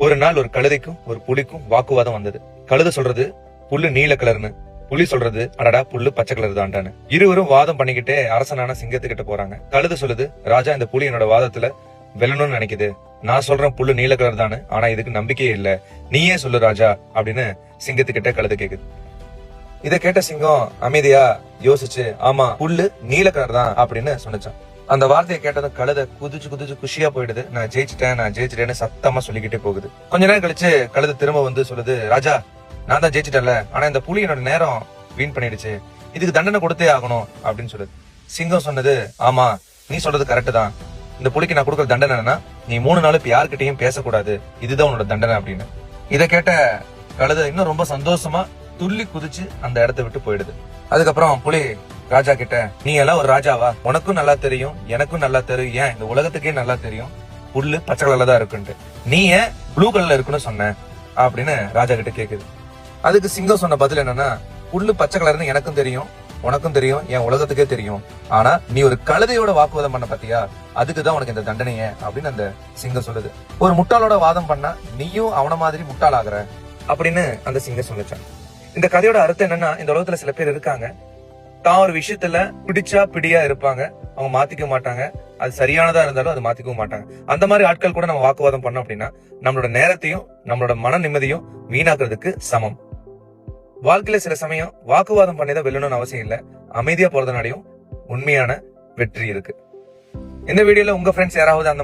ஒரு நாள் ஒரு கழுதைக்கும் ஒரு புலிக்கும் வாக்குவாதம் வந்தது. கழுதை சொல்றது புல்லு நீல கலர்னு, புலி சொல்றது அடடா புல்லு பச்சை கலர் தான்டான்னு. இருவரும் வாதம் பண்ணிக்கிட்டே அரசனான சிங்கத்துக்கிட்ட போறாங்க. கழுதை சொல்லுது, ராஜா இந்த புலி என்னோட வாதத்துல வெல்லணும்னு நினைக்குது. நான் சொல்றேன் புல்லு நீல கலர் தானு, ஆனா இதுக்கு நம்பிக்கையே இல்ல, நீயே சொல்லு ராஜா அப்படின்னு சிங்கத்துக்கிட்ட கழுதை கேக்குது. இத கேட்ட சிங்கம் அமைதியா யோசிச்சு, ஆமா புல்லு நீல கலர் தான் அப்படின்னு சொன்னச்சான். அந்த வார்த்தையை கேட்டதும் கழுதை குதிச்சு குதிச்சு குஷியா போயிடுது. நான் ஜெயிச்சிட்டேன்னு சத்தமா சொல்லிக்கிட்டே போகுது. கொஞ்ச நேரம் கழிச்சு கழுதை திரும்ப வந்து சொல்லுது, ராஜா நான் தான் ஜெயிச்சிட்டேன்ல, ஆனா இந்த புலி என்னோட நேரம் வீண் பண்ணிடுச்சு, இதுக்கு தண்டனை கொடுத்தே ஆகணும் அப்படின்னு சொல்லுது. சிங்கம் சொன்னது, ஆமா நீ சொல்றது கரெக்ட் தான், இந்த புலிக்கு நான் கொடுக்கற தண்டனை என்னன்னா நீ 3 நாள் இப்ப யாருக்கிட்டையும் பேசக்கூடாது, இதுதான் உன்னோட தண்டனை அப்படின்னு. இத கேட்ட கழுதை இன்னும் ரொம்ப சந்தோஷமா துள்ளி குதிச்சு அந்த இடத்தை விட்டு போயிடுது. அதுக்கப்புறம் புலி ராஜா கிட்ட, நீ எல்லாம் ஒரு ராஜாவா, உனக்கும் நல்லா தெரியும் எனக்கும் நல்லா தெரியும், ஏன் இந்த உலகத்துக்கே நல்லா தெரியும் புல்லு பச்சை கலர்ல தான் இருக்குன்ட்டு, நீ ஏன் ப்ளூ கலர்ல இருக்குன்னு சொன்ன அப்படின்னு ராஜா கிட்ட கேக்குது. அதுக்கு சிங்கம் சொன்ன பதில் என்னன்னா, புல்லு பச்சை கலர்னு எனக்கும் தெரியும் உனக்கும் தெரியும் என் உலகத்துக்கே தெரியும், ஆனா நீ ஒரு கழுதையோட வாக்குவாதம் பண்ண பாத்தியா, அதுக்குதான் உனக்கு இந்த தண்டனைய அப்படின்னு அந்த சிங்கம் சொல்லுது. ஒரு முட்டாளோட வாதம் பண்ணா நீயும் அவன மாதிரி முட்டாள் ஆகுற அப்படின்னு அந்த சிங்கம் சொல்லிச்சான். இந்த கதையோட அர்த்தம் என்னன்னா, இந்த உலகத்துல சில பேர் இருக்காங்க, தான் ஒரு விஷயத்துல பிடிச்சா பிடியா இருப்பாங்க, அவங்க மாத்திக்க மாட்டாங்க, அது சரியானதா இருந்தாலும் அது மாத்திக்கவும் மாட்டாங்க. அந்த மாதிரி ஆட்கள் கூட நம்ம வாக்குவாதம் பண்ணோம் அப்படின்னா நம்மளோட நேரத்தையும் நம்மளோட மன நிம்மதியும் வீணாக்குறதுக்கு சமம். வாழ்க்கையில சில சமயம் வாக்குவாதம் பண்ணிதான் வெல்லணும்னு அவசியம் இல்ல, அமைதியா போறதுனாலையும் உண்மையான வெற்றி இருக்கு. இந்த வீடியோல உங்க ஃப்ரெண்ட்ஸ் யாராவது அந்த